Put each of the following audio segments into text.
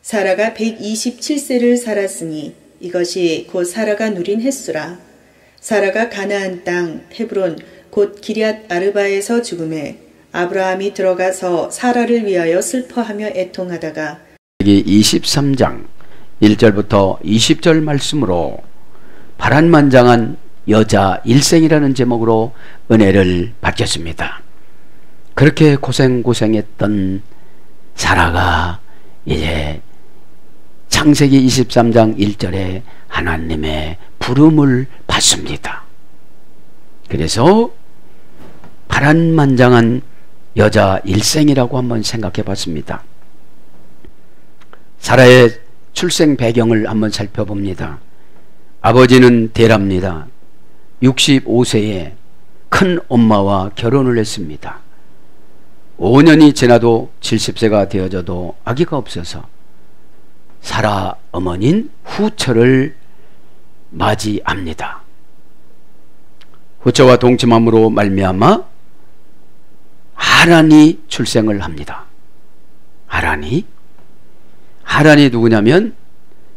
사라가 127세를 살았으니 이것이 곧 사라가 누린 횟수라. 사라가 가나안 땅 헤브론 곧 기럇 아르바에서 죽음에 아브라함이 들어가서 사라를 위하여 슬퍼하며 애통하다가 23장 1절부터 20절 말씀으로 파란만장한 여자 일생이라는 제목으로 은혜를 받겠습니다. 그렇게 고생했던 사라가 이제 창세기 23장 1절에 하나님의 부름을 받습니다. 그래서 파란만장한 여자 일생이라고 한번 생각해 봤습니다. 사라의 출생 배경을 한번 살펴봅니다. 아버지는 데라입니다. 65세에 큰 엄마와 결혼을 했습니다. 5년이 지나도 70세가 되어져도 아기가 없어서 사라 어머니인 후처를 맞이합니다. 후처와 동침함으로 말미암아 하란이 출생을 합니다. 하란이 누구냐면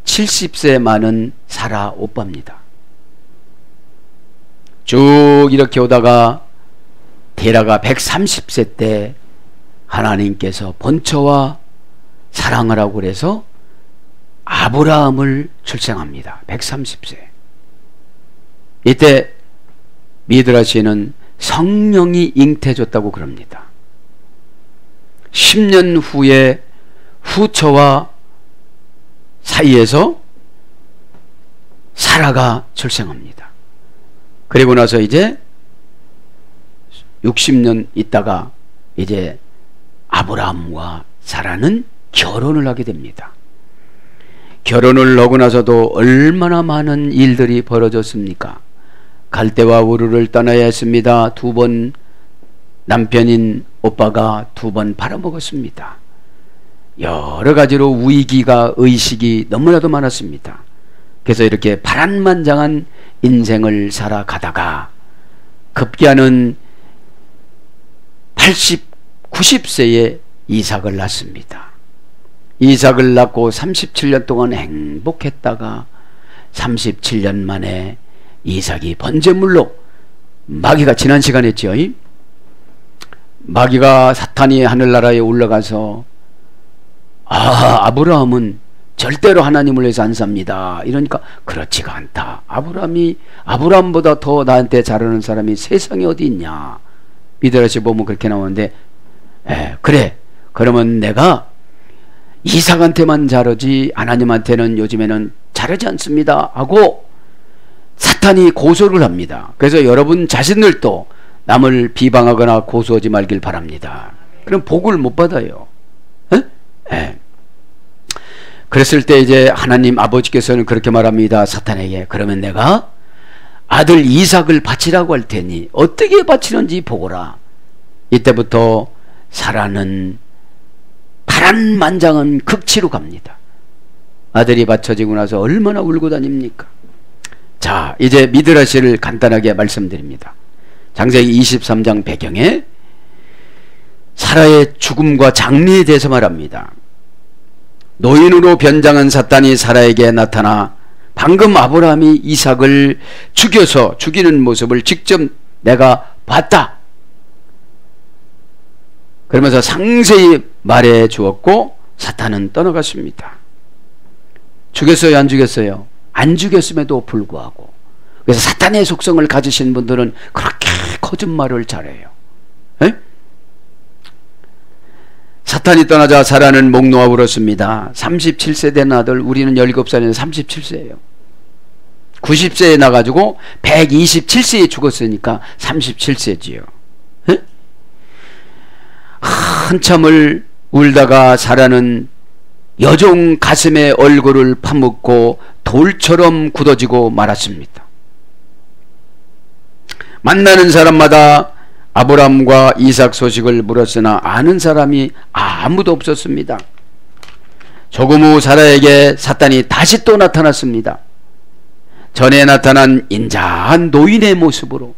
70세 많은 사라 오빠입니다. 쭉 이렇게 오다가 데라가 130세 때 하나님께서 번처와 사랑을 하고 그래서 아브라함을 출생합니다. 130세. 이때 미드라시에는 성령이 잉태해줬다고 그럽니다. 10년 후에 후처와 사이에서 사라가 출생합니다. 그리고 나서 이제 60년 있다가 이제 아브라함과 사라는 결혼을 하게 됩니다. 결혼을 하고 나서도 얼마나 많은 일들이 벌어졌습니까? 갈대와 우르를 떠나야 했습니다. 2번 남편인 오빠가 2번 팔아먹었습니다. 여러 가지로 위기가 의식이 너무나도 많았습니다. 그래서 이렇게 파란만장한 인생을 살아가다가 급기야는 90세에 이삭을 낳습니다. 이삭을 낳고 37년 동안 행복했다가 37년 만에 이삭이 번제물로 마귀가 지난 시간에 했죠. 마귀가 사탄이 하늘나라에 올라가서 아브라함은 절대로 하나님을 위해서 안 삽니다. 이러니까 그렇지가 않다. 아브라함보다 더 나한테 잘하는 사람이 세상에 어디 있냐. 미드라시 보면 그렇게 나오는데 그래 그러면 내가 이삭한테만 잘하지 하나님한테는 요즘에는 잘하지 않습니다 하고 사탄이 고소를 합니다. 그래서 여러분 자신들도 남을 비방하거나 고소하지 말길 바랍니다. 그럼 복을 못 받아요. 그랬을 때 이제 하나님 아버지께서는 그렇게 말합니다. 사탄에게 그러면 내가 아들 이삭을 바치라고 할 테니 어떻게 바치는지 보거라. 이때부터 사라는 파란만장한 극치로 갑니다. 아들이 바쳐지고 나서 얼마나 울고 다닙니까? 자, 이제 미드라시를 간단하게 말씀드립니다. 창세기 23장 배경에 사라의 죽음과 장례에 대해서 말합니다. 노인으로 변장한 사탄이 사라에게 나타나 방금 아브라함이 이삭을 죽여서 죽이는 모습을 직접 내가 봤다. 그러면서 상세히 말해 주었고 사탄은 떠나갔습니다. 죽였어요? 안 죽였어요? 안 죽였음에도 불구하고. 그래서 사탄의 속성을 가지신 분들은 그렇게 거짓말을 잘해요. 에? 사탄이 떠나자 사라는 목 놓아 울었습니다. 37세 된 아들, 우리는 17살인데 37세예요. 90세에 나가지고 127세에 죽었으니까 37세지요. 에? 한참을 울다가 사라는 여종 가슴에 얼굴을 파묻고 돌처럼 굳어지고 말았습니다. 만나는 사람마다 아브라함과 이삭 소식을 물었으나 아는 사람이 아무도 없었습니다. 조금 후 사라에게 사탄이 다시 또 나타났습니다. 전에 나타난 인자한 노인의 모습으로.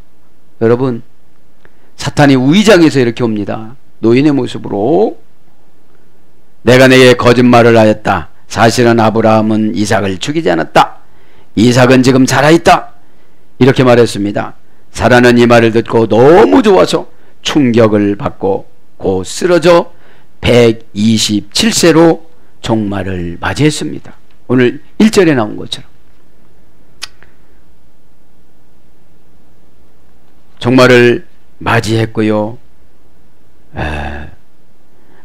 여러분, 사탄이 위장해서 이렇게 옵니다. 노인의 모습으로 내가 내게 거짓말을 하였다. 사실은 아브라함은 이삭을 죽이지 않았다. 이삭은 지금 살아있다. 이렇게 말했습니다. 사라는 이 말을 듣고 너무 좋아서 충격을 받고 곧 쓰러져 127세로 종말을 맞이했습니다. 오늘 1절에 나온 것처럼 종말을 맞이했고요.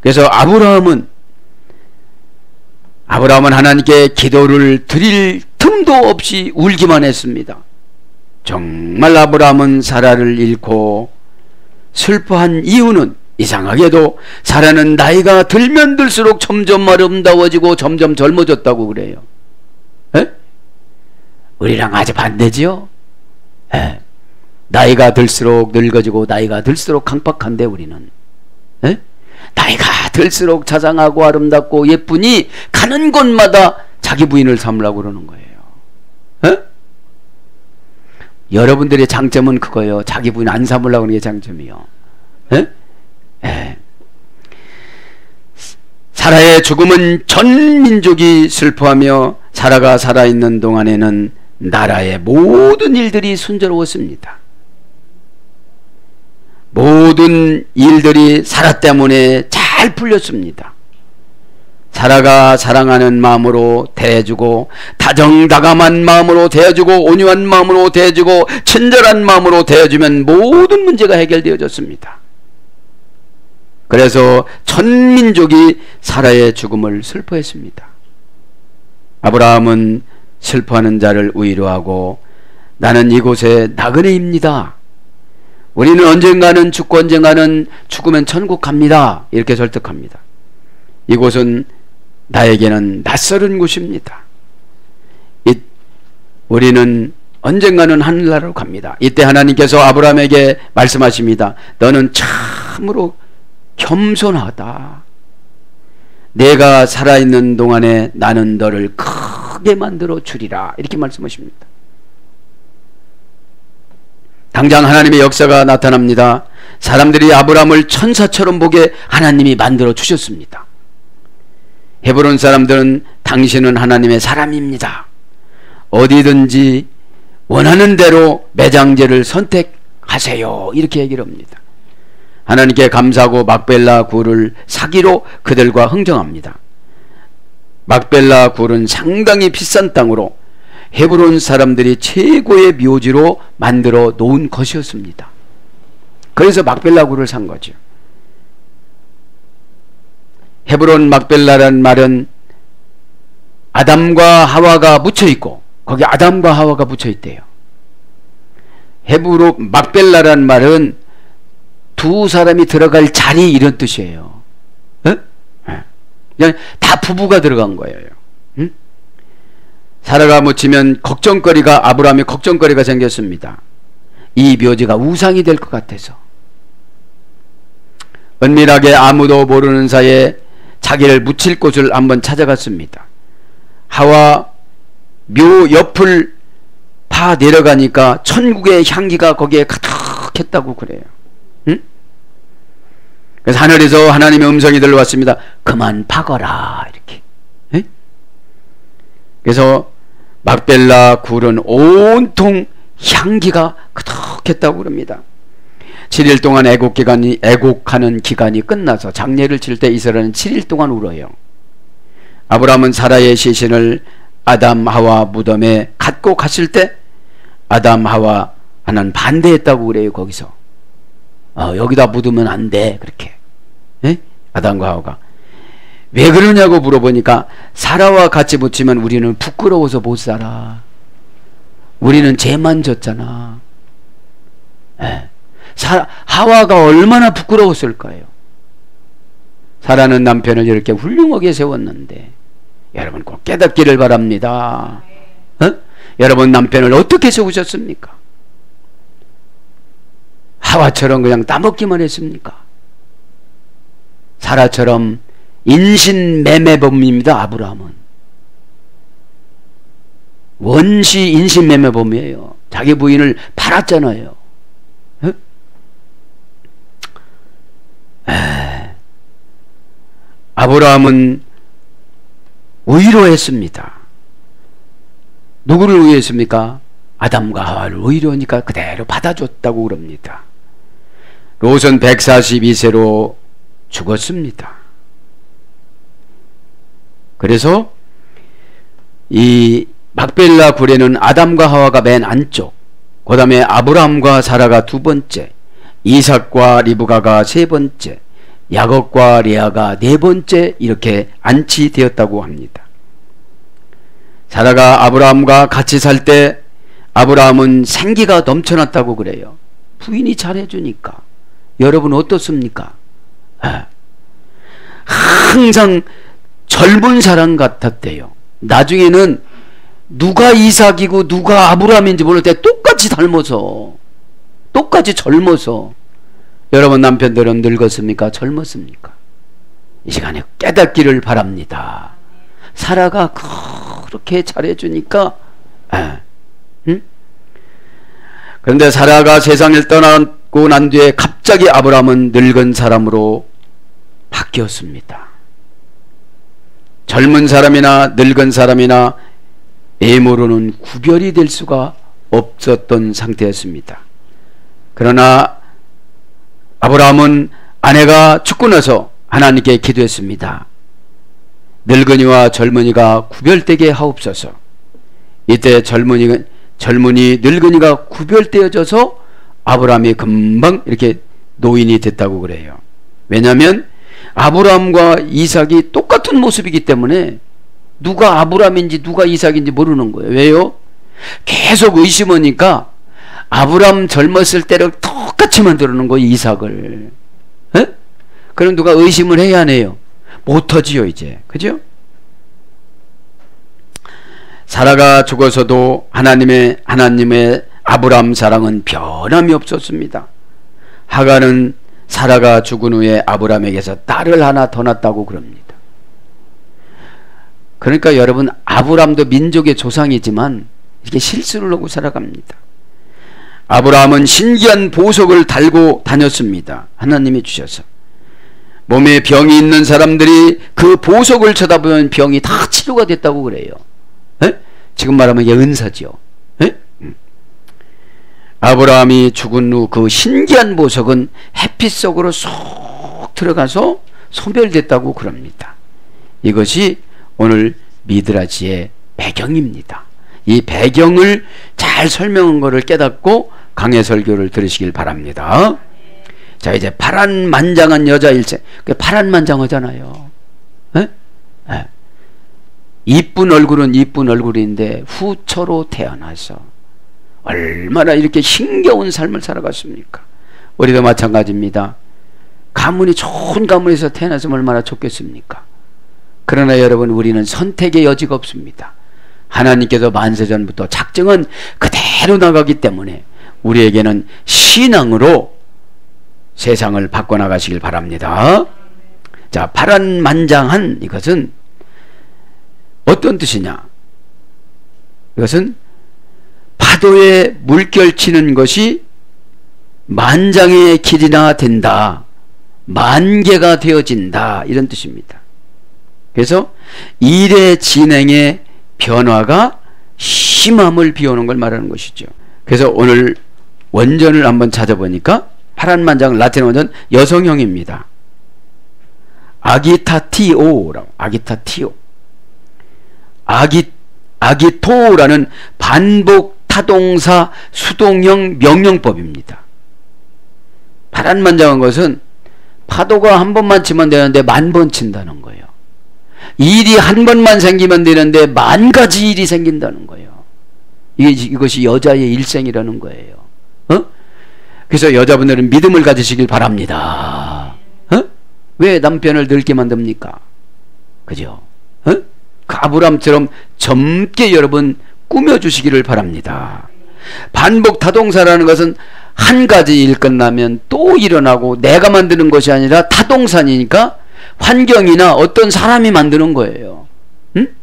그래서 아브라함은 하나님께 기도를 드릴 틈도 없이 울기만 했습니다. 정말 아브라함은 사라를 잃고 슬퍼한 이유는 이상하게도 사라는 나이가 들면 들수록 점점 아름다워지고 점점 젊어졌다고 그래요. 에? 우리랑 아주 반대지요? 에? 나이가 들수록 늙어지고 나이가 들수록 강박한데 우리는 에? 나이가 들수록 자상하고 아름답고 예쁘니 가는 곳마다 자기 부인을 삼으려고 그러는 거예요. 에? 여러분들의 장점은 그거예요. 자기 부인 안 삼으려고 하는 게 장점이요. 에? 에. 사라의 죽음은 전 민족이 슬퍼하며 사라가 살아있는 동안에는 나라의 모든 일들이 순조로웠습니다. 모든 일들이 사라 때문에 잘 풀렸습니다. 사라가 사랑하는 마음으로 대해주고 다정다감한 마음으로 대해주고 온유한 마음으로 대해주고 친절한 마음으로 대해주면 모든 문제가 해결되어졌습니다. 그래서 전 민족이 사라의 죽음을 슬퍼했습니다. 아브라함은 슬퍼하는 자를 위로하고 나는 이곳에 나그네입니다. 우리는 언젠가는 죽고 언젠가는 죽으면 천국 갑니다. 이렇게 설득합니다. 이곳은 나에게는 낯설은 곳입니다. 우리는 언젠가는 하늘나라로 갑니다. 이때 하나님께서 아브라함에게 말씀하십니다. 너는 참으로 겸손하다. 내가 살아있는 동안에 나는 너를 크게 만들어 주리라. 이렇게 말씀하십니다. 당장 하나님의 역사가 나타납니다. 사람들이 아브라함을 천사처럼 보게 하나님이 만들어 주셨습니다. 헤브론 사람들은 당신은 하나님의 사람입니다. 어디든지 원하는 대로 매장제를 선택하세요. 이렇게 얘기를 합니다. 하나님께 감사하고 막벨라 굴을 사기로 그들과 흥정합니다. 막벨라 굴은 상당히 비싼 땅으로 헤브론 사람들이 최고의 묘지로 만들어 놓은 것이었습니다. 그래서 막벨라 굴을 산 거죠. 헤브론 막벨라라는 말은 아담과 하와가 묻혀있고 거기 아담과 하와가 묻혀있대요. 헤브론 막벨라라는 말은 두 사람이 들어갈 자리 이런 뜻이에요. 그냥 다 부부가 들어간 거예요. 응? 사라가 묻히면 걱정거리가 아브라함의 걱정거리가 생겼습니다. 이 묘지가 우상이 될 것 같아서 은밀하게 아무도 모르는 사이에 자기를 묻힐 곳을 한번 찾아갔습니다. 하와 묘 옆을 파 내려가니까 천국의 향기가 거기에 가득했다고 그래요. 응? 그래서 하늘에서 하나님의 음성이 들려왔습니다. 그만 파거라 이렇게. 응? 그래서 막벨라 굴은 온통 향기가 가득했다고 그럽니다. 7일 동안 애곡하는 기간이 끝나서 장례를 칠 때 이스라엘은 7일 동안 울어요. 아브라함은 사라의 시신을 아담 하와 무덤에 갖고 갔을 때 아담 하와는 반대했다고 그래요. 거기서 여기다 묻으면 안 돼 그렇게. 에? 아담과 하와가 왜 그러냐고 물어보니까 사라와 같이 묻히면 우리는 부끄러워서 못 살아. 우리는 죄만 졌잖아. 에. 하와가 얼마나 부끄러웠을까요? 사라는 남편을 이렇게 훌륭하게 세웠는데 여러분 꼭 깨닫기를 바랍니다. 여러분 남편을 어떻게 세우셨습니까? 하와처럼 그냥 따먹기만 했습니까? 사라처럼 인신매매범입니다. 아브라함은 원시 인신매매범이에요. 자기 부인을 팔았잖아요. 아브라함은 의로했습니다. 누구를 의로했습니까? 아담과 하와를 의로우니까 그대로 받아줬다고 그럽니다. 롯은 142세로 죽었습니다. 그래서 이 막벨라 굴에는 아담과 하와가 맨 안쪽, 그 다음에 아브라함과 사라가 두 번째, 이삭과 리브가가 세 번째, 야곱과 레아가 네 번째 이렇게 안치되었다고 합니다. 사라가 아브라함과 같이 살 때 아브라함은 생기가 넘쳐났다고 그래요. 부인이 잘해주니까. 여러분 어떻습니까? 항상 젊은 사람 같았대요. 나중에는 누가 이삭이고 누가 아브라함인지 모를 때 똑같이 닮아서, 똑같이 젊어서. 여러분 남편들은 늙었습니까? 젊었습니까? 이 시간에 깨닫기를 바랍니다. 사라가 그렇게 잘해주니까. 그런데 사라가 세상을 떠나고 난 뒤에 갑자기 아브라함은 늙은 사람으로 바뀌었습니다. 젊은 사람이나 늙은 사람이나 외모로는 구별이 될 수가 없었던 상태였습니다. 그러나 아브라함은 아내가 죽고 나서 하나님께 기도했습니다. 늙은이와 젊은이가 구별되게 하옵소서. 이때 젊은이 늙은이가 구별되어져서 아브라함이 금방 이렇게 노인이 됐다고 그래요. 왜냐하면 아브라함과 이삭이 똑같은 모습이기 때문에 누가 아브라함인지 누가 이삭인지 모르는 거예요. 왜요? 계속 의심하니까 아브라함 젊었을 때를 똑같이 만들어 놓은 거예요, 이삭을. 에? 그럼 누가 의심을 해야 하네요. 못하지요 이제. 그죠? 사라가 죽어서도 하나님의 아브라함 사랑은 변함이 없었습니다. 하갈은 사라가 죽은 후에 아브라함에게서 딸을 하나 더 낳았다고 그럽니다. 그러니까 여러분, 아브라함도 민족의 조상이지만 이렇게 실수를 하고 살아갑니다. 아브라함은 신기한 보석을 달고 다녔습니다. 하나님이 주셔서. 몸에 병이 있는 사람들이 그 보석을 쳐다보면 병이 다 치료가 됐다고 그래요. 에? 지금 말하면 이게 은사지요. 에? 아브라함이 죽은 후 그 신기한 보석은 햇빛 속으로 쏙 들어가서 소멸됐다고 그럽니다. 이것이 오늘 미드라지의 배경입니다. 이 배경을 잘 설명한 것을 깨닫고 강해 설교를 들으시길 바랍니다. 자, 이제 파란만장한 여자 일생. 파란만장하잖아요. 에? 에. 이쁜 얼굴은 이쁜 얼굴인데 후처로 태어나서 얼마나 이렇게 힘겨운 삶을 살아갔습니까? 우리도 마찬가지입니다. 가문이 좋은 가문에서 태어났으면 얼마나 좋겠습니까? 그러나 여러분, 우리는 선택의 여지가 없습니다. 하나님께서 만세전부터 작정은 그대로 나가기 때문에 우리에게는 신앙으로 세상을 바꿔나가시길 바랍니다. 자, 파란만장한 이것은 어떤 뜻이냐? 이것은 파도에 물결치는 것이 만장의 길이나 된다, 만개가 되어진다, 이런 뜻입니다. 그래서 일의 진행의 변화가 심함을 비우는 걸 말하는 것이죠. 그래서 오늘 원전을 한번 찾아보니까 파란만장 라틴 원전 여성형입니다. 아기타티오라고, 아기타티오. 아기토라는 반복 타동사 수동형 명령법입니다. 파란만장한 것은 파도가 한 번만 치면 되는데 10,000번 친다는 거예요. 일이 한 번만 생기면 되는데 10,000가지 일이 생긴다는 거예요. 이것이 여자의 일생이라는 거예요. 그래서 여자분들은 믿음을 가지시길 바랍니다. 왜 남편을 늙게 만듭니까? 그죠? 그 아브람처럼 젊게 여러분 꾸며주시기를 바랍니다. 반복 타동사라는 것은 한 가지 일 끝나면 또 일어나고, 내가 만드는 것이 아니라 타동사니까 환경이나 어떤 사람이 만드는 거예요. 응?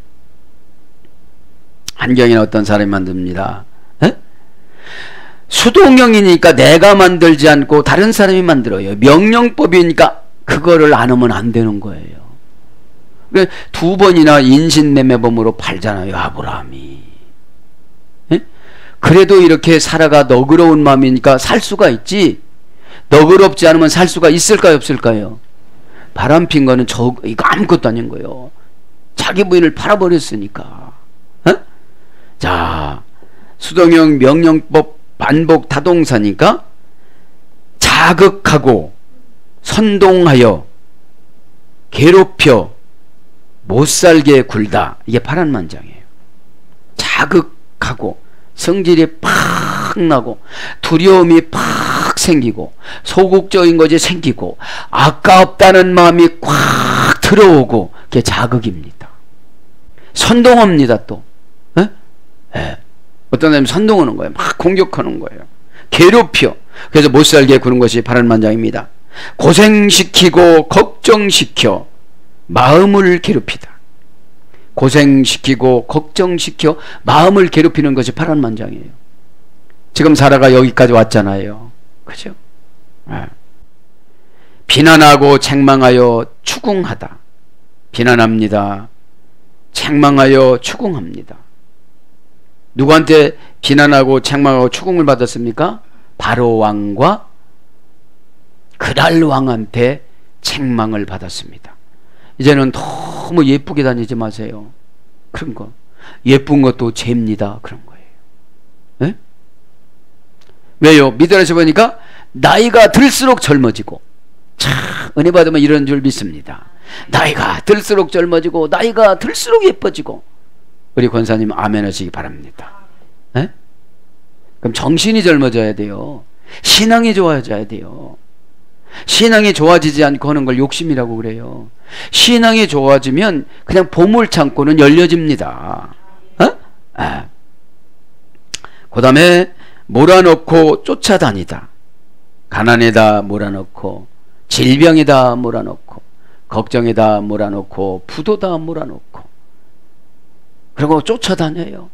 환경이나 어떤 사람이 만듭니다. 에? 수동형이니까 내가 만들지 않고 다른 사람이 만들어요. 명령법이니까 그거를 안 하면 안 되는 거예요. 두 번이나 인신매매범으로 팔잖아요, 아브라함이. 예? 그래도 이렇게 사라가 너그러운 마음이니까 살 수가 있지. 너그럽지 않으면 살 수가 있을까요, 없을까요? 바람핀 거는 이거 아무것도 아닌 거예요. 자기 부인을 팔아버렸으니까. 어? 자, 수동형 명령법 반복 타동사니까 자극하고 선동하여 괴롭혀 못살게 굴다. 이게 파란만장이에요. 자극하고 성질이 팍 나고 두려움이 팍 생기고 소극적인 것이 생기고 아깝다는 마음이 꽉 들어오고 그게 자극입니다. 선동합니다. 또 어떤 사람이 선동하는 거예요. 막 공격하는 거예요. 괴롭혀. 그래서 못살게 구는 것이 파란만장입니다. 고생시키고 걱정시켜 마음을 괴롭히다. 고생시키고 걱정시켜 마음을 괴롭히는 것이 파란만장이에요. 지금 사라가 여기까지 왔잖아요. 그죠? 비난하고 책망하여 추궁하다. 비난합니다. 책망하여 추궁합니다. 누구한테 비난하고 책망하고 추궁을 받았습니까? 바로 왕과 그랄 왕한테 책망을 받았습니다. 이제는 너무 예쁘게 다니지 마세요. 그런 거. 예쁜 것도 죄입니다. 그런 거예요. 네? 왜요? 미드라시 보니까 나이가 들수록 젊어지고, 참 은혜 받으면 이런 줄 믿습니다. 나이가 들수록 젊어지고 나이가 들수록 예뻐지고. 우리 권사님 아멘 하시기 바랍니다. 네? 그럼 정신이 젊어져야 돼요. 신앙이 좋아져야 돼요. 신앙이 좋아지지 않고 하는 걸 욕심이라고 그래요. 신앙이 좋아지면 그냥 보물창고는 열려집니다. 그 다음에 몰아넣고 쫓아다니다. 가난에다 몰아넣고 질병에다 몰아넣고 걱정에다 몰아넣고 부도다 몰아넣고 그리고 쫓아다녀요.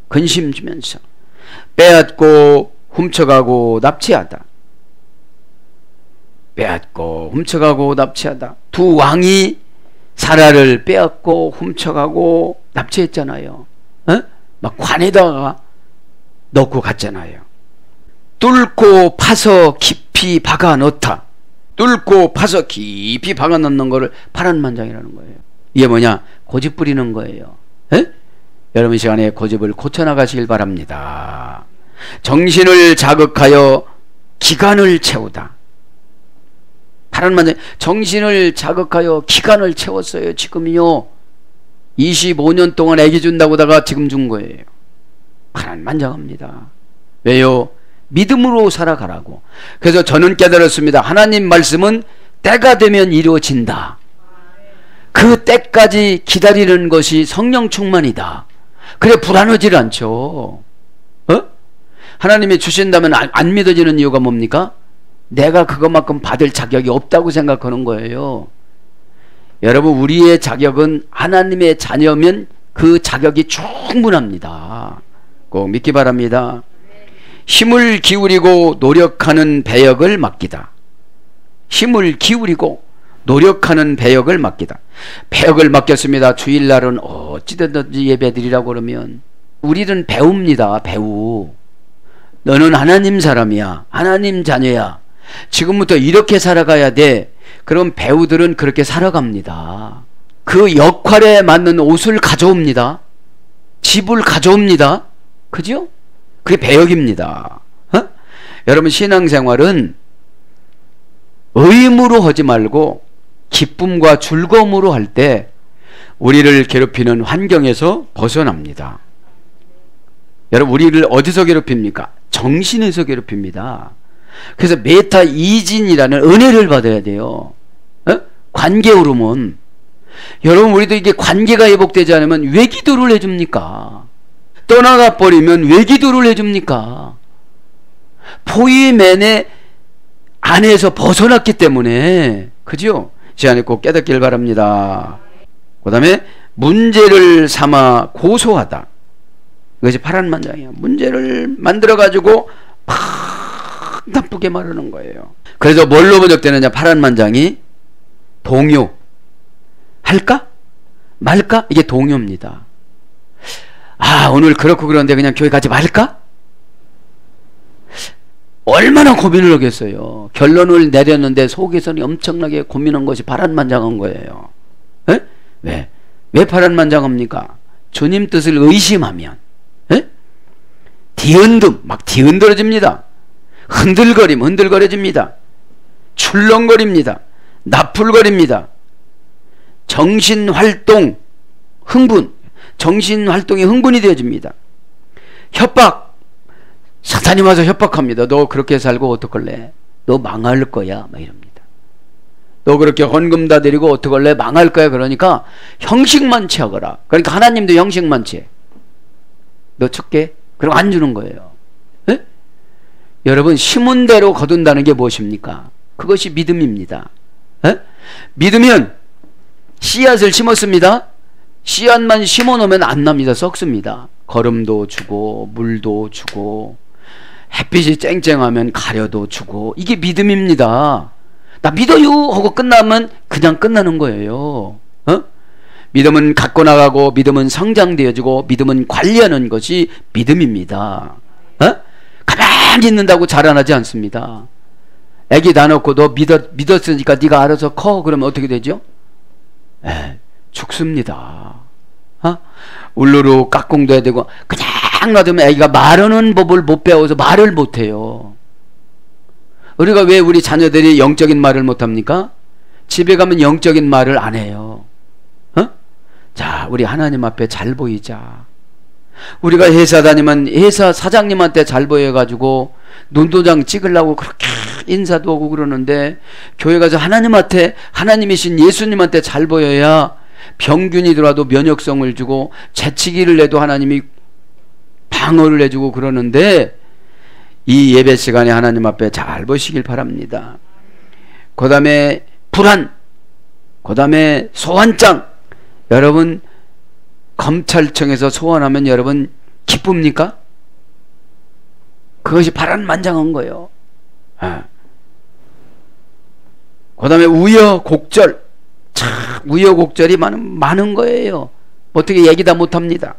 근심 주면서 빼앗고 훔쳐가고 납치하다. 빼앗고 훔쳐가고 납치하다. 두 왕이 사라를 빼앗고 훔쳐가고 납치했잖아요. 막 관에다가 넣고 갔잖아요. 뚫고 파서 깊이 박아 넣다. 뚫고 파서 깊이 박아 넣는 거를 파란만장이라는 거예요. 이게 뭐냐? 고집 부리는 거예요. 여러분 이 시간에 고집을 고쳐나가시길 바랍니다. 정신을 자극하여 기간을 채우다. 파란만장, 정신을 자극하여 기간을 채웠어요. 지금요 25년 동안 애기 준다고다가 지금 준 거예요. 파란만장합니다. 왜요? 믿음으로 살아가라고. 그래서 저는 깨달았습니다. 하나님 말씀은 때가 되면 이루어진다. 그 때까지 기다리는 것이 성령 충만이다. 그래 불안하지 않죠. 하나님이 주신다면 안 믿어지는 이유가 뭡니까? 내가 그것만큼 받을 자격이 없다고 생각하는 거예요. 여러분, 우리의 자격은 하나님의 자녀면 그 자격이 충분합니다. 꼭 믿기 바랍니다. 힘을 기울이고 노력하는 배역을 맡기다. 힘을 기울이고 노력하는 배역을 맡기다. 배역을 맡겼습니다. 주일날은 어찌든지 예배드리라고 그러면 우리는 배우입니다. 배우. 너는 하나님 사람이야. 하나님 자녀야. 지금부터 이렇게 살아가야 돼. 그럼 배우들은 그렇게 살아갑니다. 그 역할에 맞는 옷을 가져옵니다. 집을 가져옵니다. 그죠? 그게 배역입니다. 여러분, 신앙생활은 의무로 하지 말고 기쁨과 즐거움으로 할 때 우리를 괴롭히는 환경에서 벗어납니다. 여러분, 우리를 어디서 괴롭힙니까? 정신에서 괴롭힙니다. 그래서 메타 이진이라는 은혜를 받아야 돼요. 관계 호르몬. 여러분, 우리도 이게 관계가 회복되지 않으면 왜 기도를 해줍니까? 떠나가 버리면 왜 기도를 해줍니까? 포위맨의 안에서 벗어났기 때문에. 그죠? 제 안에 꼭 깨닫길 바랍니다. 그 다음에 문제를 삼아 고소하다. 이것이 파란만장이에요. 문제를 만들어가지고 막 나쁘게 말하는 거예요. 그래서 뭘로 번역되느냐? 파란만장이 동요. 할까? 말까? 이게 동요입니다. 아, 오늘 그렇고 그런데 그냥 교회 가지 말까? 얼마나 고민을 하겠어요. 결론을 내렸는데 속에서는 엄청나게 고민한 것이 파란만장한 거예요. 에? 왜? 왜 파란만장합니까? 주님 뜻을 의심하면 막 뒤흔들어집니다. 흔들거려집니다. 출렁거립니다. 나풀거립니다. 정신활동이 흥분이 되어집니다. 협박, 사탄이 와서 협박합니다. 너 그렇게 살고 어떡할래? 너 망할 거야. 막 이럽니다. 너 그렇게 헌금 다 드리고 어떡할래? 망할 거야. 그러니까 형식만 취하거라. 그러니까 하나님도 형식만 취해. 너 줄게. 그리고 안 주는 거예요. 에? 여러분, 심은 대로 거둔다는 게 무엇입니까? 그것이 믿음입니다. 에? 믿으면 씨앗을 심었습니다. 씨앗만 심어놓으면 안 납니다. 썩습니다. 거름도 주고 물도 주고 햇빛이 쨍쨍하면 가려도 주고, 이게 믿음입니다. 나 믿어요 하고 끝나면 그냥 끝나는 거예요. 믿음은 갖고 나가고, 믿음은 성장되어지고, 믿음은 관리하는 것이 믿음입니다. 가만히 있는다고 자라나지 않습니다. 애기 다 놓고 너 믿었으니까 네가 알아서 커. 그러면 어떻게 되죠? 죽습니다. 울루루 깍꿍도 해야 되고, 그냥 놔두면 애기가 말하는 법을 못 배워서 말을 못 해요. 우리가 왜 우리 자녀들이 영적인 말을 못 합니까? 집에 가면 영적인 말을 안 해요. 자, 우리 하나님 앞에 잘 보이자. 우리가 회사 다니면 회사 사장님한테 잘 보여가지고 눈도장 찍으려고 그렇게 인사도 하고 그러는데, 교회 가서 하나님한테, 하나님이신 예수님한테 잘 보여야 병균이 들어와도 면역성을 주고 재치기를 해도 하나님이 방어를 해주고 그러는데, 이 예배 시간에 하나님 앞에 잘 보시길 바랍니다. 그 다음에 불안, 그 다음에 소환장. 여러분, 검찰청에서 소환하면 여러분 기쁩니까? 그것이 파란만장한 거예요. 그 다음에 우여곡절. 참 우여곡절이 많은 거예요. 어떻게 얘기 다 못합니다.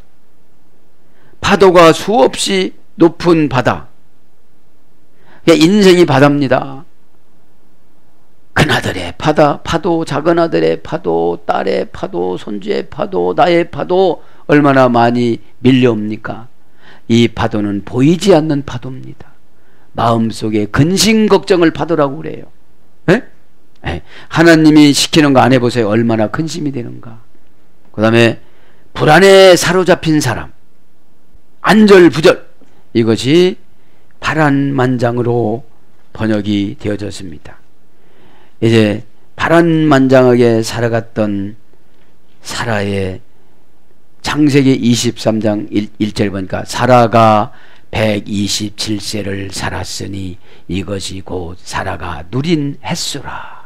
파도가 수없이 높은 바다. 인생이 바다입니다. 큰아들의 파도, 작은아들의 파도, 딸의 파도, 손주의 파도, 나의 파도, 얼마나 많이 밀려옵니까? 이 파도는 보이지 않는 파도입니다. 마음속에 근심 걱정을 파도라고 그래요. 하나님이 시키는 거 안 해보세요. 얼마나 근심이 되는가. 그 다음에 불안에 사로잡힌 사람, 안절부절, 이것이 파란만장으로 번역이 되어졌습니다. 이제 파란만장하게 살아갔던 사라의 창세기 23장 1절 보니까, 사라가 127세를 살았으니 이것이 곧 사라가 누린 햇수라.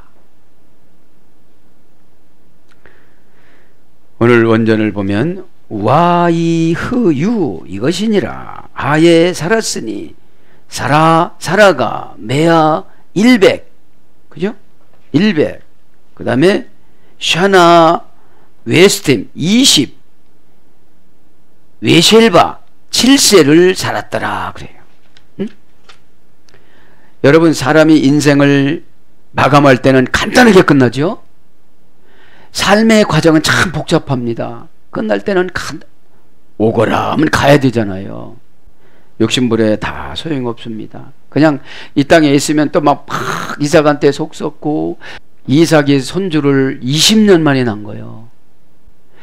오늘 원전을 보면 와이흐유 이것이니라. 아예 살았으니 사라가 메아 100, 그죠? 100. 그 다음에 샤나 웨스템 20, 웨셸바 7세를 살았더라 그래요. 응? 여러분, 사람이 인생을 마감할 때는 간단하게 끝나죠? 삶의 과정은 참 복잡합니다. 끝날 때는 오거라 하면 가야 되잖아요. 욕심부려 다 소용없습니다. 그냥 이 땅에 있으면 또 막 이삭한 때 속 썩고, 이삭이 손주를 20년 만에 낳은 거예요.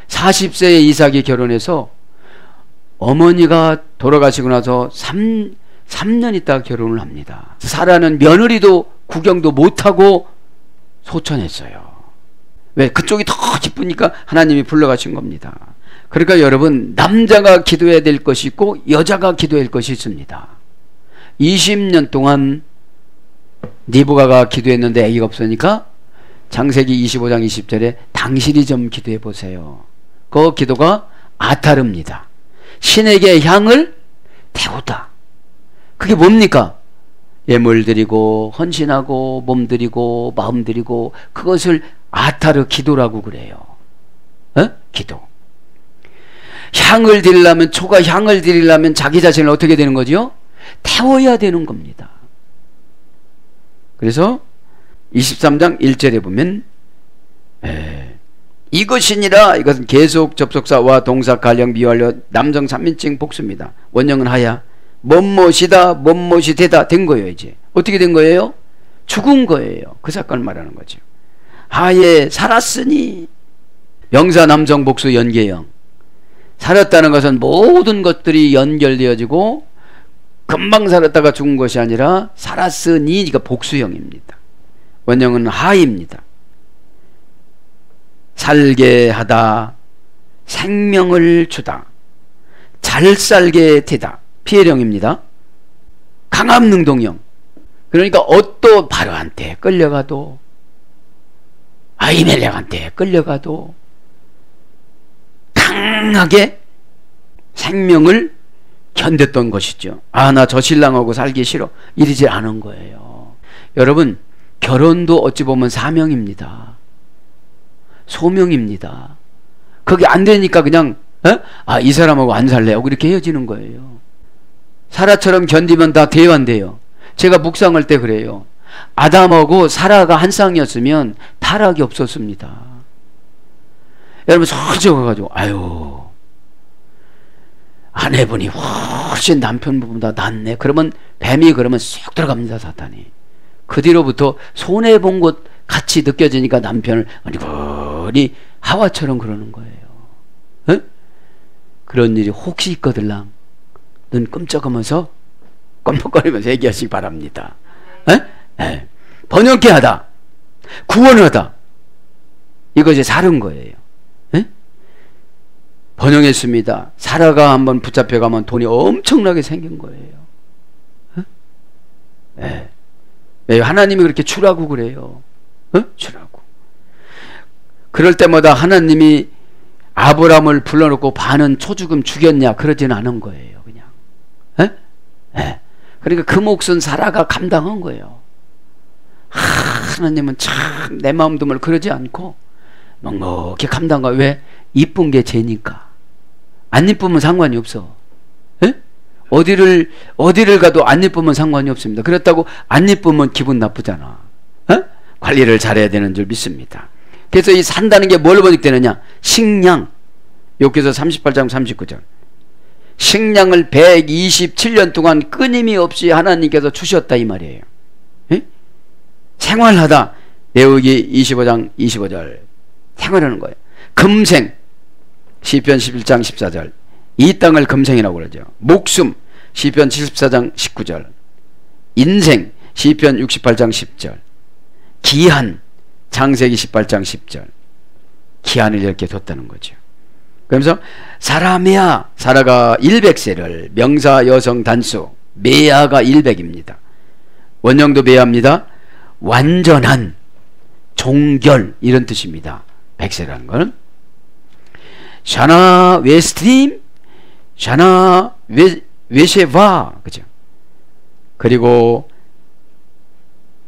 40세에 이삭이 결혼해서 어머니가 돌아가시고 나서 3년 있다가 결혼을 합니다. 사라는 며느리도 구경도 못하고 소천했어요. 왜? 그쪽이 더 기쁘니까 하나님이 불러가신 겁니다. 그러니까 여러분, 남자가 기도해야 될 것이 있고 여자가 기도해야 될 것이 있습니다. 20년 동안 니브가가 기도했는데 아기가 없으니까 창세기 25장 20절에 당신이 좀 기도해 보세요. 그 기도가 아타르입니다. 신에게 향을 태우다. 그게 뭡니까? 예물 드리고 헌신하고 몸 드리고 마음 드리고, 그것을 아타르 기도라고 그래요. 기도. 향을 드리려면, 초가 향을 드리려면 자기 자신을 어떻게 되는 거죠? 태워야 되는 겁니다. 그래서 23장 1절에 보면 이것이니라, 이것은 계속 접속사와 동사 가령 미완료 남성 3인칭 복수입니다. 원형은 하야, 뭐뭇이다 뭐뭇이 되다 된 거예요. 이제 어떻게 된 거예요? 죽은 거예요. 그 사건을 말하는 거죠. 하에 살았으니, 명사 남성 복수 연계형. 살았다는 것은 모든 것들이 연결되어지고 금방 살았다가 죽은 것이 아니라 살았으니, 그러니까 복수형입니다. 원형은 하입니다. 살게 하다, 생명을 주다, 잘 살게 되다, 피해령입니다. 강압능동형. 그러니까 엇도 바로한테 끌려가도, 아히멜렉한테 끌려가도 강하게 생명을 견뎠던 것이죠. 아, 나 저 신랑하고 살기 싫어, 이러지 않은 거예요. 여러분, 결혼도 어찌 보면 사명입니다. 소명입니다. 그게 안 되니까 그냥 아, 이 사람하고 안 살래 하고 이렇게 헤어지는 거예요. 사라처럼 견디면 다 대환돼요. 제가 묵상할 때 그래요. 아담하고 사라가 한 쌍이었으면 타락이 없었습니다. 여러분, 솔직히 가가지고 아유, 아내분이 훨씬 남편보다 낫네, 그러면 뱀이 그러면 쏙 들어갑니다, 사탄이. 그 뒤로부터 손해본 것 같이 느껴지니까 남편을 아니 하와처럼 그러는 거예요. 에? 그런 일이 혹시 있거들랑 눈 끔쩍하면서 껌뻑거리면서 얘기하시기 바랍니다. 에? 에. 번영케 하다, 구원하다, 이것이 사는 거예요. 에? 번영했습니다. 사라가 한번 붙잡혀가면 돈이 엄청나게 생긴 거예요. 에? 에. 하나님이 그렇게 주라고 그래요. 주라고. 그럴 때마다 하나님이 아브라함을 불러놓고 반은 초죽음 죽였냐, 그러지는 않은 거예요. 그냥. 그러니까 그 몫은 사라가 감당한 거예요. 하나님은 참 내 마음도 뭘 그러지 않고 넉넉히 감당한 거예요. 왜? 이쁜 게 죄니까. 안 이쁘면 상관이 없어. 어디를 가도 안 이쁘면 상관이 없습니다. 그렇다고 안 이쁘면 기분 나쁘잖아. 관리를 잘해야 되는 줄 믿습니다. 그래서 이 산다는 게 뭘 번역되느냐? 식량. 욥기서 38장 39절. 식량을 127년 동안 끊임이 없이 하나님께서 주셨다, 이 말이에요. 에? 생활하다. 레위기 25장 25절. 생활하는 거예요. 금생. 시편 11장 14절. 이 땅을 금생이라고 그러죠. 목숨. 시편 74장 19절. 인생. 시편 68장 10절. 기한, 창세기 18장 10절. 기한을 이렇게 뒀다는 거죠. 그러면서 사라메아, 사라가 100세를, 명사 여성 단수, 메아가 100입니다. 원형도 메아입니다. 완전한, 종결, 이런 뜻입니다. 100세라는 거는. 샤나 웨스트림, 샤나 웨셰바, 그죠? 그리고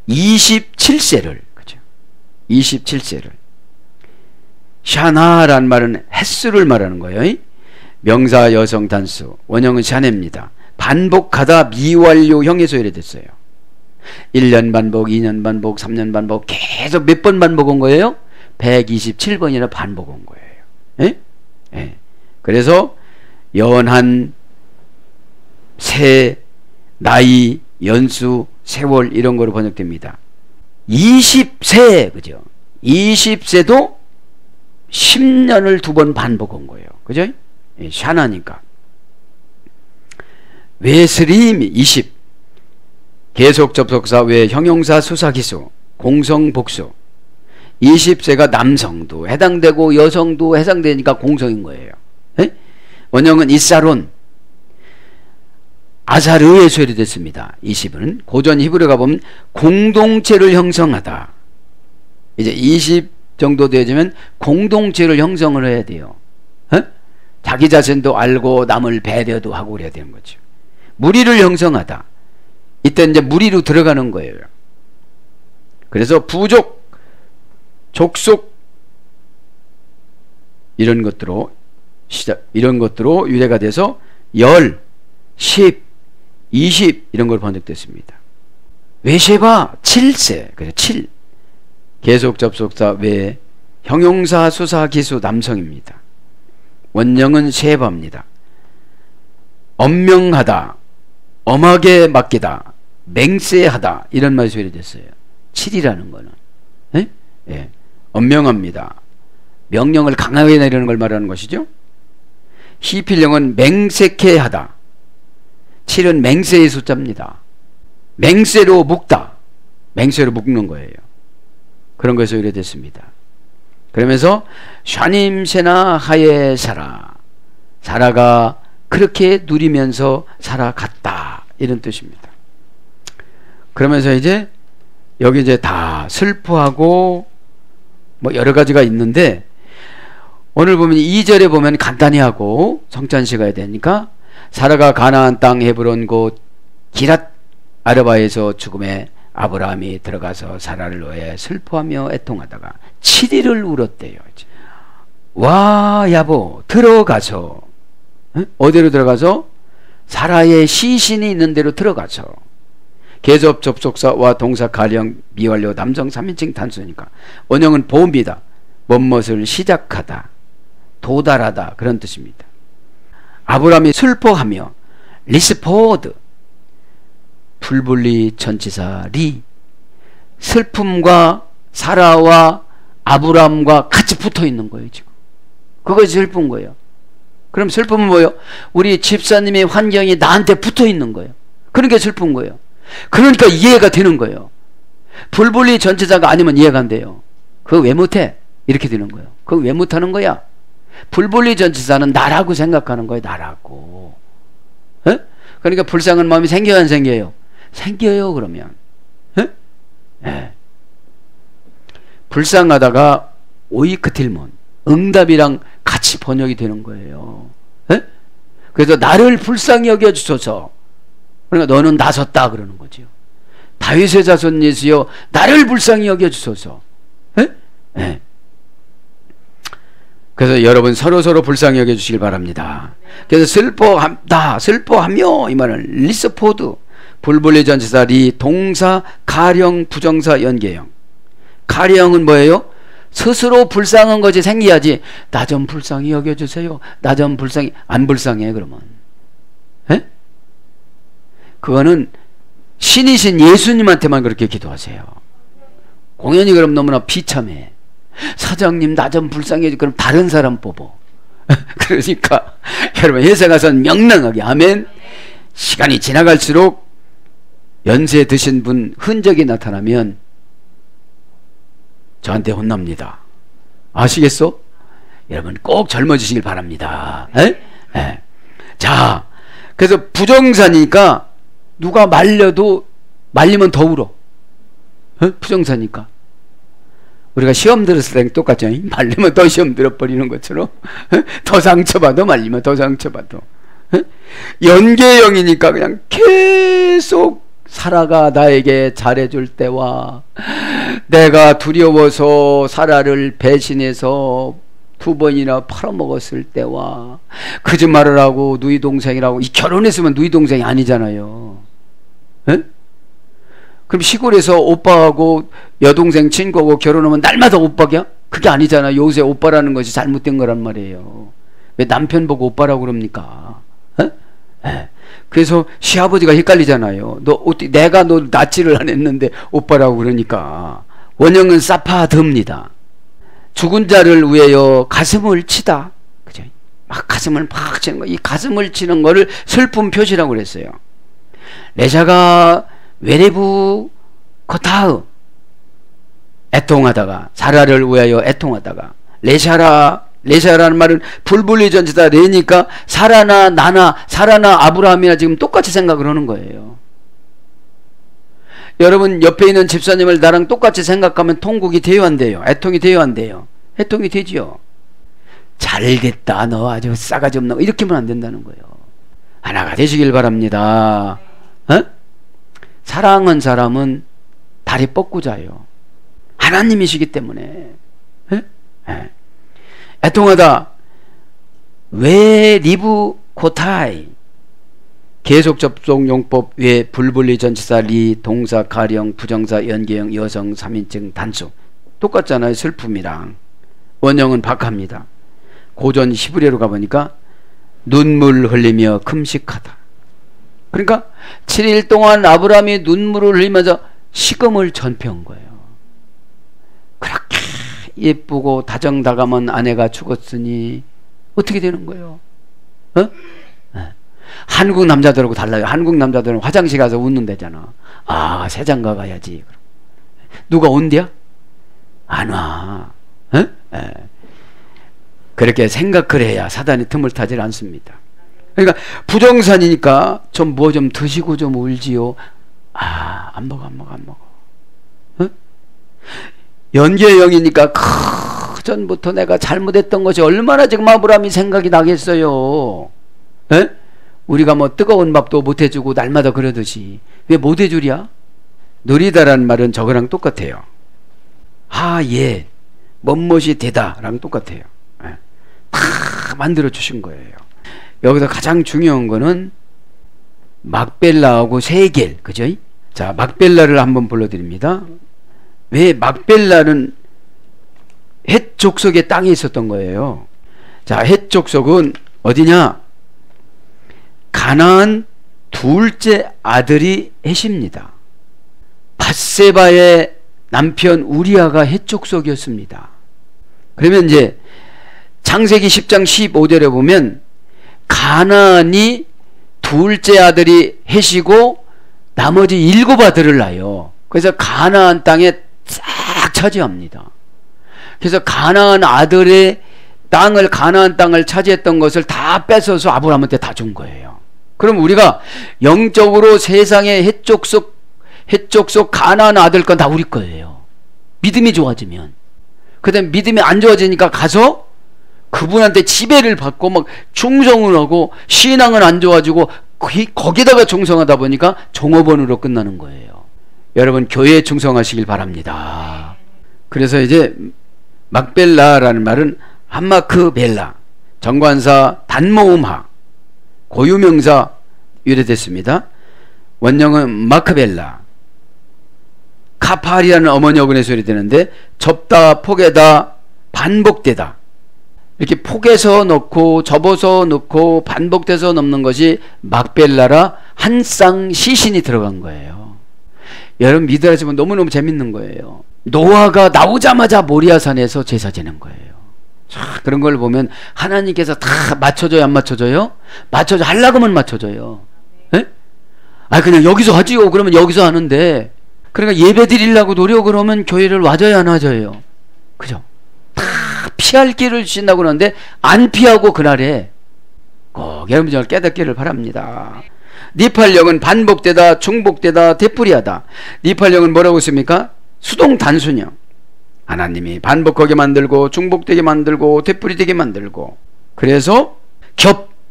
27세를, 그죠? 27세를. 샤나란 말은 횟수를 말하는 거예요. 명사 여성 단수, 원형은 샤네입니다. 반복하다 미완료형에 소개됐어요. 1년 반복, 2년 반복, 3년 반복, 계속 몇 번 반복한 거예요? 127번이나 반복한 거예요. 예? 예. 그래서 연한, 세, 나이, 연수, 세월, 이런 거로 번역됩니다. 20세, 그죠? 20세도 10년을 2번 반복한 거예요. 그죠? 예, 샤나니까. 웨스림이 20. 계속 접속사 외 형용사 수사기수, 공성복수. 20세가 남성도 해당되고 여성도 해당되니까 공성인 거예요. 예? 원형은 이사론, 아사르에 소개됐습니다. 20은 고전 히브리어 가보면 공동체를 형성하다. 이제 20 정도 되어지면 공동체를 형성을 해야 돼요. 자기 자신도 알고 남을 배려도 하고 그래야 되는 거죠. 무리를 형성하다. 이때 이제 무리로 들어가는 거예요. 그래서 부족, 족속, 이런 것들로 유래가 돼서 10, 10, 20 이런 걸 번역됐습니다. 외셰바 7세, 그래서 7 계속 접속사 외 형용사 수사 기수 남성입니다. 원형은 셰바입니다. 엄명하다, 엄하게 맡기다, 맹세하다 이런 말이 소개됐어요. 7이라는 거는 예, 엄명합니다. 명령을 강하게 내리는 걸 말하는 것이죠. 히필령은 맹세케 하다. 7은 맹세의 숫자입니다. 맹세로 묶다. 맹세로 묶는 거예요. 그런 것에서 유래됐습니다. 그러면서 샤님세나 하에 사라가 그렇게 누리면서 살아갔다 이런 뜻입니다. 그러면서 이제 여기 이제 다 슬퍼하고 뭐 여러 가지가 있는데 오늘 보면 2절에 보면 간단히 하고 성찬식 가야 되니까 사라가 가나안 땅 헤브론 곧 기랏 아르바에서 죽음에 아브라함이 들어가서 사라를 위해 슬퍼하며 애통하다가 7일을 울었대요. 와 야보 들어가서 어디로 들어가서 사라의 시신이 있는 데로 들어가서 계접 접속사와 동사 가령 미완료 남성 3인칭 단수니까 원형은 보험이다. 뭔것을 시작하다 도달하다 그런 뜻입니다. 아브라함이 슬퍼하며 리스포드 풀분리 전치사 리 슬픔과 사라와 아브라함과 같이 붙어 있는 거예요. 지금 그것이 슬픈 거예요. 그럼 슬픔은 뭐예요? 우리 집사님의 환경이 나한테 붙어 있는 거예요. 그러니까 슬픈 거예요. 그러니까 이해가 되는 거예요. 불분리 전치사가 아니면 이해가 안 돼요. 그거 왜 못해? 이렇게 되는 거예요. 그거 왜 못하는 거야? 불분리 전치사는 나라고 생각하는 거예요. 나라고. 에? 그러니까 불쌍한 마음이 생겨요 안 생겨요? 생겨요. 그러면 불쌍하다가 오이크틸몬 응답이랑 같이 번역이 되는 거예요. 에? 그래서 나를 불쌍히 여겨주소서. 그러니까 너는 나섰다 그러는 거죠. 다윗의 자손 예수여 나를 불쌍히 여겨주소서. 에? 에. 그래서 여러분 서로 불쌍히 여겨주시길 바랍니다. 그래서 슬퍼하며 이 말은 리스포드 불분리 전치사 리 동사 가령 부정사 연계형. 가령은 뭐예요? 스스로 불쌍한 것이 생겨야지. 나 좀 불쌍히 여겨주세요. 나 좀 불쌍히. 안 불쌍해 그러면. 에? 그거는 신이신 예수님한테만 그렇게 기도하세요. 공연히 그럼 너무나 비참해. 사장님 나 좀 불쌍해. 그럼 다른 사람 뽑어. 그러니까 여러분 회사 가서는 명랑하게 아멘. 시간이 지나갈수록 연세 드신 분 흔적이 나타나면 저한테 혼납니다. 아시겠어? 여러분 꼭 젊어지시길 바랍니다. 에? 에. 자, 그래서 부정사니까 누가 말리면 더 울어. 부정사니까. 우리가 시험 들었을 때 똑같죠. 말리면 더 시험 들어버리는 것처럼 더 상처받아. 말리면 더 상처받아. 연계형이니까 그냥 계속 사라가 나에게 잘해줄 때와 내가 두려워서 사라를 배신해서 2번이나 팔아먹었을 때와 거짓말을 하고 누이 동생이라고 결혼했으면 누이 동생이 아니잖아요. 에? 그럼 시골에서 오빠하고 여동생 친구하고 결혼하면 날마다 오빠야? 그게 아니잖아. 요새 오빠라는 것이 잘못된 거란 말이에요. 왜 남편 보고 오빠라고 그럽니까? 에? 에. 그래서 시아버지가 헷갈리잖아요. 내가 너 낯질을 안 했는데 오빠라고 그러니까. 원형은 사파드입니다. 죽은 자를 위하여 가슴을 치다. 그죠? 막 가슴을 막 치는 거. 이 가슴을 치는 거를 슬픔 표시라고 그랬어요. 레샤가 외레부 거타흐 애통하다가 사라를 위하여 애통하다가 레샤라는 말은 불분리 전치사 레니까 사라나 나나 사라나 아브라함이나 지금 똑같이 생각을 하는 거예요. 여러분 옆에 있는 집사님을 나랑 똑같이 생각하면 통곡이 돼요 안 돼요? 애통이 돼요 안 돼요? 애통이 되지요. 잘됐다 너 아주 싸가지 없는 거 이렇게만 안 된다는 거예요. 하나가 되시길 바랍니다. 어? 사랑한 사람은 다리 뻗고 자요. 하나님이시기 때문에. 에? 에. 애통하다 왜 리브 코타이 계속 접속 용법 왜 불분리 전치사 리 동사 가령 부정사 연계형 여성 3인칭 단수 똑같잖아요. 슬픔이랑 원형은 박합니다. 고전 히브리어로 가보니까 눈물 흘리며 금식하다. 그러니까 7일 동안 아브라함이 눈물을 흘리면서 식음을 전폐한 거예요. 그렇게 예쁘고 다정다감한 아내가 죽었으니 어떻게 되는 거예요? 어? 네. 한국 남자들하고 달라요. 한국 남자들은 화장실 가서 웃는다잖아. 아, 세장가 가야지. 누가 온대야? 안 와. 어? 네. 그렇게 생각을 해야 사단이 틈을 타질 않습니다. 그러니까 부정산이니까 좀 뭐 좀 드시고 좀 울지요. 아, 안 먹어. 어? 연계형이니까 전부터 내가 잘못했던 것이 얼마나 지금 아브라함이 생각이 나겠어요. 에? 우리가 뭐 뜨거운 밥도 못 해주고 날마다 그러듯이 왜 못 해주랴? 느리다라는 말은 저거랑 똑같아요. 아, 예, 멋멋이 되다랑 똑같아요. 예. 다 만들어 주신 거예요. 여기서 가장 중요한 거는 막벨라하고 세겔, 그죠? 자, 막벨라를 한번 불러드립니다. 왜 막벨라는 헷 족속의 땅에 있었던 거예요. 자, 헷 족속은 어디냐? 가나안 둘째 아들이 헷입니다. 밧세바의 남편 우리아가 헷 족속이었습니다. 그러면 이제 창세기 10장 15절에 보면 가나안이 둘째 아들이 헷이고 나머지 7 아들을 낳아요. 그래서 가나안 땅에 싹 차지합니다. 그래서 가나안 아들의 땅을, 가나안 땅을 차지했던 것을 다 뺏어서 아브라함한테 다 준 거예요. 그럼 우리가 영적으로 세상의 헷족속 가나안 아들 건 다 우리 거예요. 믿음이 좋아지면. 그 다음에 믿음이 안 좋아지니까 가서 그분한테 지배를 받고 막 충성을 하고 신앙은 안 좋아지고 거기다가 충성하다 보니까 종업원으로 끝나는 거예요. 여러분 교회에 충성하시길 바랍니다. 그래서 이제 막벨라라는 말은 한마크 벨라, 정관사 단모음하, 고유명사 유래됐습니다. 원형은 마크벨라, 카팔이라는 어머니 어근에서 유래되는데 접다, 포개다, 반복되다, 이렇게 포개서 넣고 접어서 넣고 반복돼서 넣는 것이 막벨라라 한 쌍 시신이 들어간 거예요. 여러분 믿으시면 너무너무 재밌는 거예요. 노아가 나오자마자 모리아산에서 제사 지낸 거예요. 자, 그런 걸 보면 하나님께서 다 맞춰줘요, 안 맞춰줘요? 맞춰줘, 하려고 하면 맞춰줘요. 에? 아, 그냥 여기서 하지요. 그러면 여기서 하는데, 그러니까 예배 드리려고 노력을 하면 교회를 와줘야 안 와줘요. 그죠? 다 피할 길을 주신다고 그러는데 안 피하고 그날에 꼭 여러분들 깨닫기를 바랍니다. 니팔령은 반복되다, 중복되다, 되풀이하다. 니팔령은 뭐라고 했습니까? 수동 단순형. 하나님이 반복하게 만들고 중복되게 만들고 되풀이되게 만들고, 그래서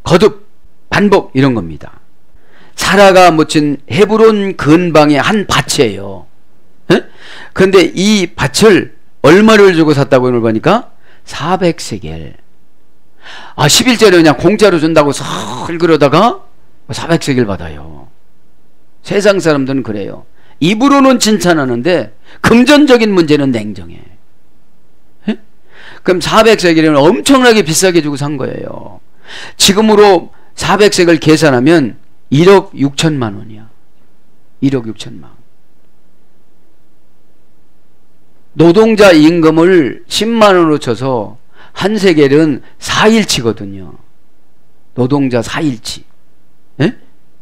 거듭, 반복 이런 겁니다. 사라가 묻힌 헤브론 근방의 한 밭이에요. 그런데 이 밭을 얼마를 주고 샀다고 보니까 400세겔. 아, 11절에 그냥 공짜로 준다고 설 그러다가 400세겔 받아요. 세상 사람들은 그래요. 입으로는 칭찬하는데 금전적인 문제는 냉정해. 에? 그럼 400세겔이면 엄청나게 비싸게 주고 산 거예요. 지금으로 400세겔 계산하면 1억 6천만 원이야. 1억 6천만 원. 노동자 임금을 10만 원으로 쳐서 한 세겔은 4일치거든요. 노동자 4일치. 예?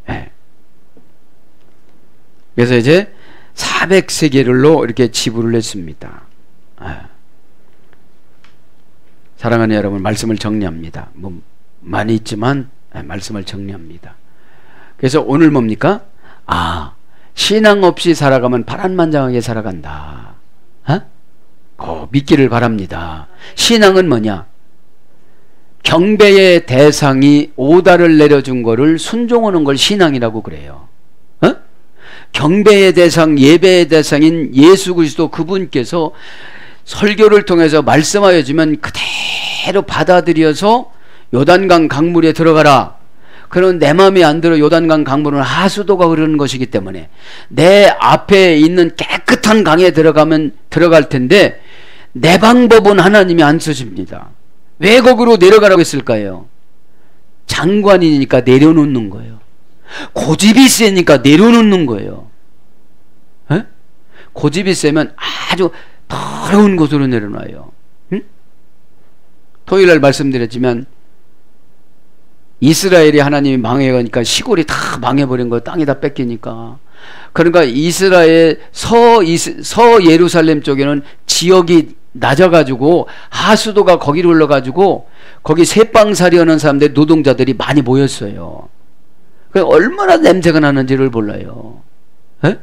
예. 그래서 이제 400세겔로 이렇게 지불을 했습니다. 사랑하는 여러분, 말씀을 정리합니다. 뭐 많이 있지만 말씀을 정리합니다. 그래서 오늘 뭡니까? 아, 신앙 없이 살아가면 파란만장하게 살아간다. 믿기를 바랍니다. 신앙은 뭐냐? 경배의 대상이 오다를 내려준 거를 순종하는 걸 신앙이라고 그래요. 경배의 대상, 예배의 대상인 예수 그리스도 그분께서 설교를 통해서 말씀하여 주면 그대로 받아들여서 요단강 강물에 들어가라. 그런 내 마음에 안 들어. 요단강 강물은 하수도가 흐르는 것이기 때문에 내 앞에 있는 깨끗한 강에 들어갈 텐데 내 방법은 하나님이 안 써줍니다. 왜 거기로 내려가라고 했을까요? 장관이니까 내려놓는 거예요. 고집이 세니까 내려놓는 거예요. 에? 고집이 세면 아주 더러운 곳으로 내려놔요. 응? 토요일날 말씀드렸지만 이스라엘이 하나님이 망해가니까 시골이 다 망해버린 거예요. 땅이 다 뺏기니까. 그러니까 이스라엘 서 예루살렘 쪽에는 지역이 낮아가지고 하수도가 거기로 흘러가지고 거기 새빵살이 하는 사람들, 노동자들이 많이 모였어요. 얼마나 냄새가 나는지를 몰라요. 에?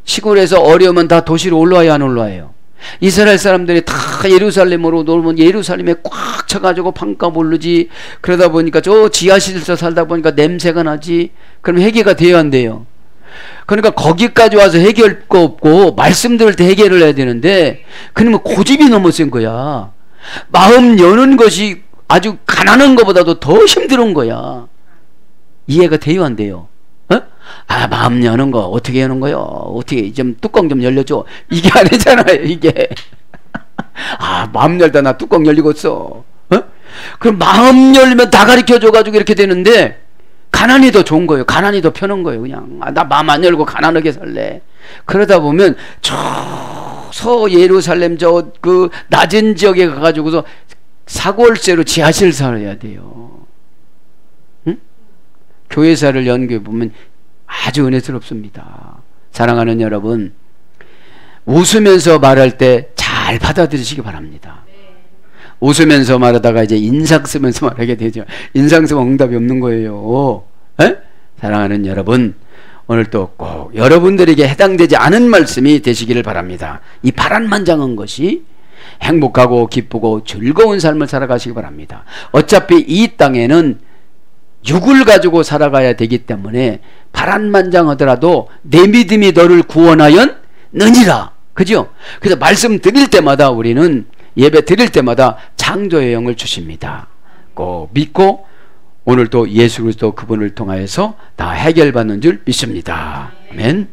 시골에서 어려우면 다 도시로 올라와야 안 올라와요. 이스라엘 사람들이 다 예루살렘으로 놀면 예루살렘에 꽉 차가지고 방가 모르지. 그러다 보니까 저 지하실에서 살다 보니까 냄새가 나지. 그럼 해결가 돼야 안 돼요. 그러니까 거기까지 와서 해결 거 없고 말씀 들을 때 해결을 해야 되는데 그러면 고집이 너무 센 거야. 마음 여는 것이 아주 가난한 것보다도 더 힘든 거야. 이해가 돼요 안 돼요? 어? 아, 마음 여는 거 어떻게 여는 거요? 어떻게 좀 뚜껑 좀 열려줘. 이게 아니잖아요 이게. 아, 마음 열다 나 뚜껑 열리고 있어. 어? 그럼 마음 열면 다 가르쳐줘가지고 이렇게 되는데 가난이 더 좋은 거예요. 가난이 더 편한 거예요. 그냥 아, 나 마음 안 열고 가난하게 살래. 그러다 보면 저 서 예루살렘 저 그 낮은 지역에 가가지고서 사골세로 지하실 살아야 돼요. 응? 교회사를 연구해 보면 아주 은혜스럽습니다. 사랑하는 여러분, 웃으면서 말할 때 잘 받아들이시기 바랍니다. 웃으면서 말하다가 이제 인상 쓰면서 말하게 되죠. 인상 쓰면 응답이 없는 거예요. 에? 사랑하는 여러분, 오늘도 꼭 여러분들에게 해당되지 않은 말씀이 되시기를 바랍니다. 이 파란만장한 것이 행복하고 기쁘고 즐거운 삶을 살아가시기 바랍니다. 어차피 이 땅에는 육을 가지고 살아가야 되기 때문에 파란만장하더라도 내 믿음이 너를 구원하였느니라. 그죠? 그래서 말씀 드릴 때마다 우리는 예배 드릴 때마다 창조의 영을 주십니다. 꼭 믿고 오늘도 예수 그리스도 그분을 통하여서 다 해결받는 줄 믿습니다. 아멘.